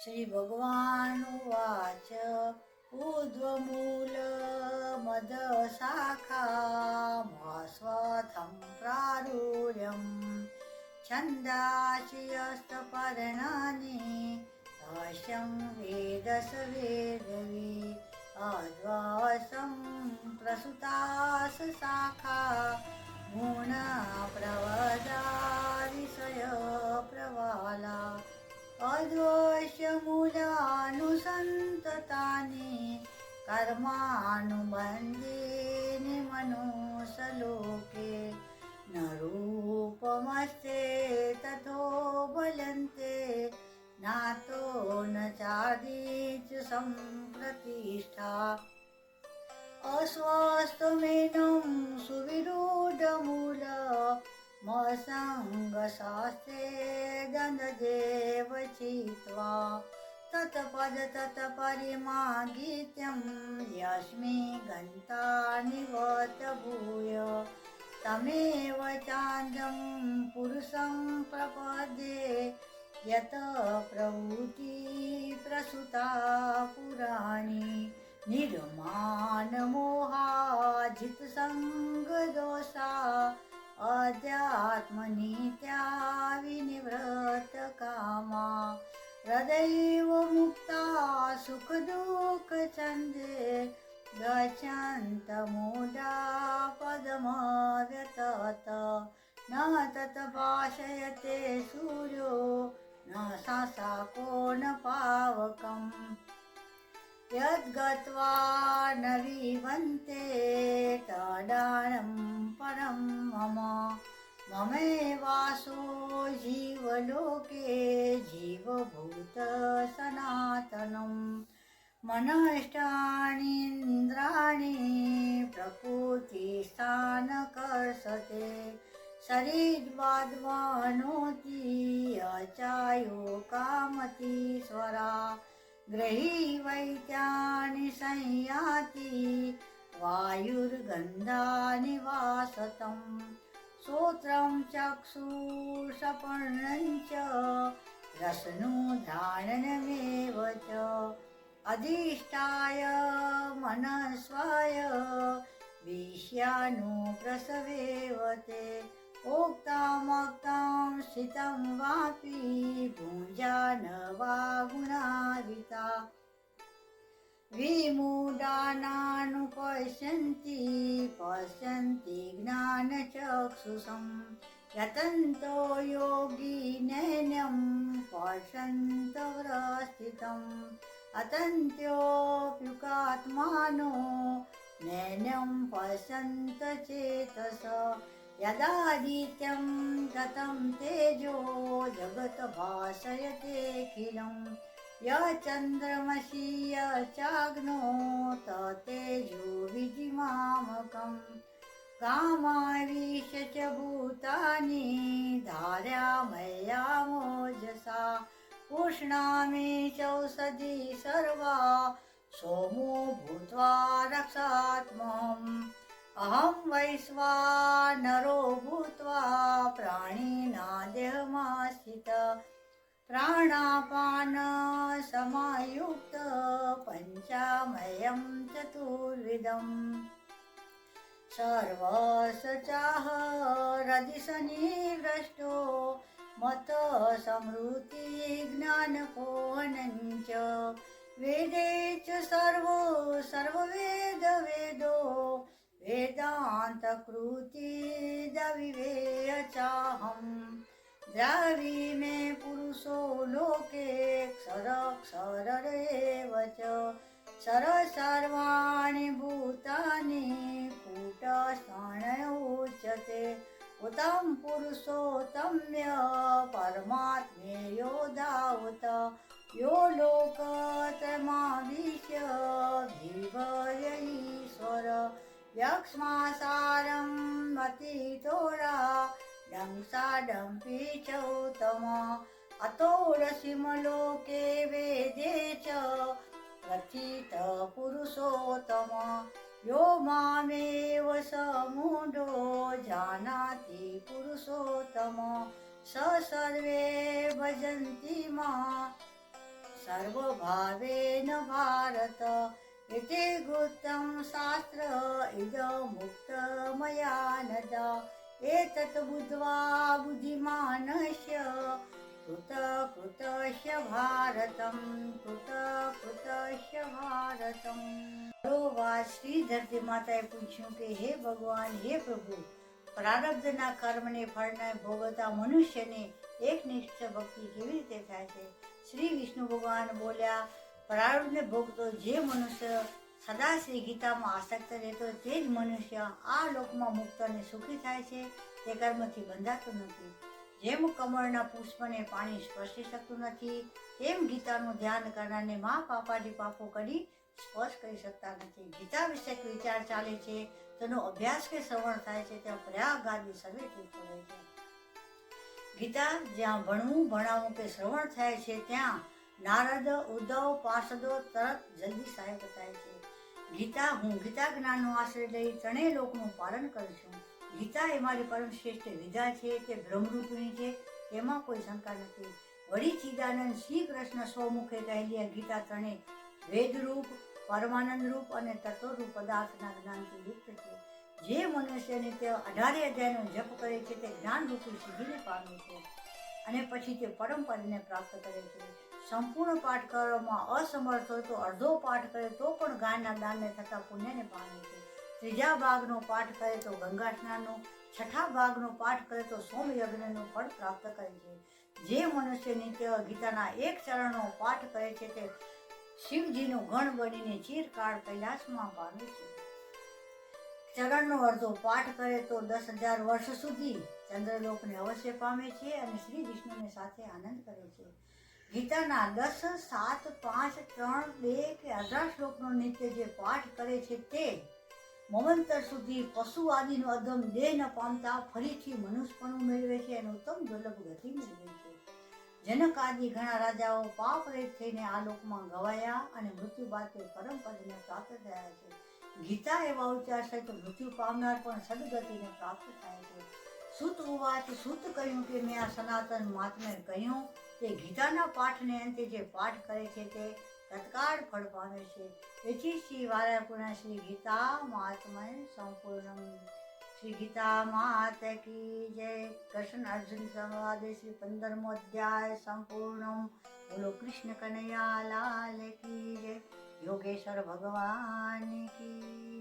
श्रीभगवानुवाच ऊर्ध्वमूलमदशाखा भास्वतं प्रारुर्यं छन्दांसि यस्तपर्णानि भाष्यं वेदस वेदवी अद्वासं प्रसुतास शाखा गुणा प्रवदा ऋषय प्रवाला अद्वैष्यमूलानुसन्ततानि कर्मानुबन्धीनि मनुष्यलोके न रूपमस्ते ततो बलन्ते नातो न चादिच सम्प्रतिष्ठा अस्वस्थमेनं सुविरूढमूल मसङ्गशास्त्रे दन्ददेव चित्वा तत्पद तत्परिमागीत्यं यस्मै गन्ता निवत भूय तमेव चान्द्रं पुरुषं प्रपद्ये यत प्रवृत्ति प्रसुता पुराणी निर्माणमोहाजितसङ्गदोषा अध्यात्मनित्या विनिवृत्तकामा हृदयैव मुक्ता सुखदुःखछन्दे गच्छन्तमूढा पदमव्यतत न तत्भाषयते सूर्यो न शासको न पावकम् यद्गत्वा न विवन्ते तदानं परं मम ममेवासो जीवलोके जीवभूत सनातनं मनष्टानीन्द्राणि प्रकृतिस्थानकर्षते शरीरवाद्वानोति अचायो कामतीश्वरा गृहीवैत्यानि संयाति वायुर्गन्धानि वासतं श्रोत्रं चक्षुषपर्णं च रसनोधानमेव च अधिष्ठाय मनस्वाय विषयानुप्रसवेवते उक्तामक्तां स्थितं वापि भुञ्जान वा गुणाविता विमूढानानुपश्यन्ति पश्यन्ति ज्ञानचक्षुषं यतन्तो योगी नैनं पश्यन्तव्रस्थितम् अतन्त्योऽप्युकात्मानो नैनं पश्यन्त चेतस यदादित्यं गतं तेजो जगत् भासयतेऽखिलं यच्चन्द्रमसि यच्चाग्नो तत्तेजो विधिमामकम् कामाविश्य च भूतानि धारयामयामोजसा पुष्णामि चौषधी सर्वा सोमो भूत्वा रक्षात्मम् अहं वैश्वानरो भूत्वा प्राणिनादेहमाश्रित प्राणापानसमायुक्त पञ्चमयं चतुर्विधम् सर्वसचाहरदिशनिवृष्टो मतसमृद्धिज्ञानपोहनं च वेदे च सर्ववेदो वेदान्तकृतिदविवेय चाहम् द्रवी मे पुरुषो लोके क्षरक्षर एव च क्षर सर्वाणि भूतानि कूटस्थान उच्यते उतं पुरुषोत्तम्य परमात्मेयो दावत यो लोकत्रयमाविश्य बिभर्य ईश्वर यक्ष्मासारम् अतितोरा डंसाडम्पि चौतम अतोरसिमलोके वेदे च प्रथित पुरुषोत्तम यो मामेव समूढो जानाति पुरुषोत्तम स सर्वे भजन्ति मां स सर्वभावेन भारत इति गुप्तं शास्त्र इदमुक्तमया नदा एतत् बुद्ध्वा बुद्धिमानस्य कृतकृतस्य ભારતમ વાત શ્રી ધરતી માતાએ પૂછ્યું કે હે ભગવાન, હે પ્રભુ, પ્રારબ્ધના કર્મને ફળને ભોગવતા મનુષ્યને એકનિષ્ઠ ભક્તિ કેવી રીતે થાય છે? શ્રી વિષ્ણુ ભગવાન બોલ્યા, પ્રારબ્ધને ભોગતો જે મનુષ્ય સદા શ્રી ગીતામાં આસક્ત રહેતો તે જ મનુષ્ય આ લોકમાં મુક્ત અને સુખી થાય છે. તે કર્મથી બંધાતો નથી. જેમ કમળના પુષ્પને પાણી સ્પર્શી શકતું નથી, તેમ ગીતાનું ધ્યાન કરનારને મા પાપાજી પાપો કરી સ્પર્શ કરી શકતા નથી. ગીતા વિશે વિચાર ચાલે છે, તેનો અભ્યાસ કે શ્રવણ થાય છે, ત્યાં પ્રયાગ આદિ સર્વે તીર્થો રહે છે. ગીતા જ્યાં ભણવું, ભણાવવું કે શ્રવણ થાય છે, ત્યાં નારદ, ઉદ્ધવ, પાર્ષદો તરત જલ્દી સહાયક થાય છે. હું ગીતા જ્ઞાનનો આશ્રય લઈ ત્રણેય લોકનું પાલન કરું છું. ગીતા એ મારી પરમ શ્રેષ્ઠ વિદ્યા છે, તે બ્રહ્મરૂપિણી છે, તેમાં કોઈ શંકા નથી. વળી ચિદાનંદ શ્રી કૃષ્ણ સ્વમુખે કહેલી આ ગીતા ત્રણેય વેદરૂપ, પરમાનંદ રૂપ અને તત્વરૂપ પદાર્થના જ્ઞાનથી યુક્ત છે. જે મનુષ્ય નિત્ય 18 અધ્યાયનો જપ કરે છે તે જ્ઞાનરૂપી સિદ્ધિને પામે છે અને પછી તે પરમ પદને પ્રાપ્ત કરે છે. સંપૂર્ણ પાઠ કરવામાં અસમર્થ હોય તો અડધો પાઠ કરે તો પણ ગાયના દાનને થતા પુણ્યને પામે છે. ત્રીજા ભાગનો પાઠ કરે તો ગંગા સ્નાનનો, છઠ્ઠા ભાગનો પાઠ કરે તો સોમયજ્ઞનું ફળ પ્રાપ્ત કરે છે. જે મનુષ્ય નિત્ય ગીતાના એક ચરણનો પાઠ કરે છે તે શિવજીનું ગણ બનીને ચિરકાળ કૈલાસમાં પામે છે. ચરણનો અડધો પાઠ કરે તો 10,000 વર્ષ સુધી ચંદ્રલોકને અવશ્ય પામે છે અને શ્રી વિષ્ણુને સાથે આનંદ કરે છે. ગીતાના 10, 7, 5, 3, 2 કે 18 શ્લોકનો નિત્ય જે પાઠ કરે છે તે મોમંતર સુધી પશુ આદિનો અધમ દેહ ન પામતા ફરીથી મનુષ્યપણું મેળવે છે અને ઉત્તમ દુર્લભ ગતિ મેળવે છે. જનક આદિ ઘણા રાજાઓ પાપ રહિત થઈને આ લોકમાં ગવાયા અને મૃત્યુ બાદ તે પરમ પદને પ્રાપ્ત થયા છે. ગીતા એવા ઉચ્ચાર સહિત મૃત્યુ પામનાર પણ સદગતિને પ્રાપ્ત થાય છે. સુત ઉવાચ, સુત કહ્યું કે મેં આ સનાતન મહાત્માએ કહ્યું તે ગીતાના પાઠને અંતે જે પાઠ કરે છે તે તત્કાળ ફળ પામે છે. એથી શ્રી વારાપુરા શ્રી ગીતા મહાત્મય સંપૂર્ણમ. શ્રી ગીતા માત કી જય. કૃષ્ણ અર્જુન સંવાદ શ્રી 15મો અધ્યાય સંપૂર્ણમ. બોલો કૃષ્ણ કનૈયા લાલ કી જય. યોગેશ્વર ભગવાન કી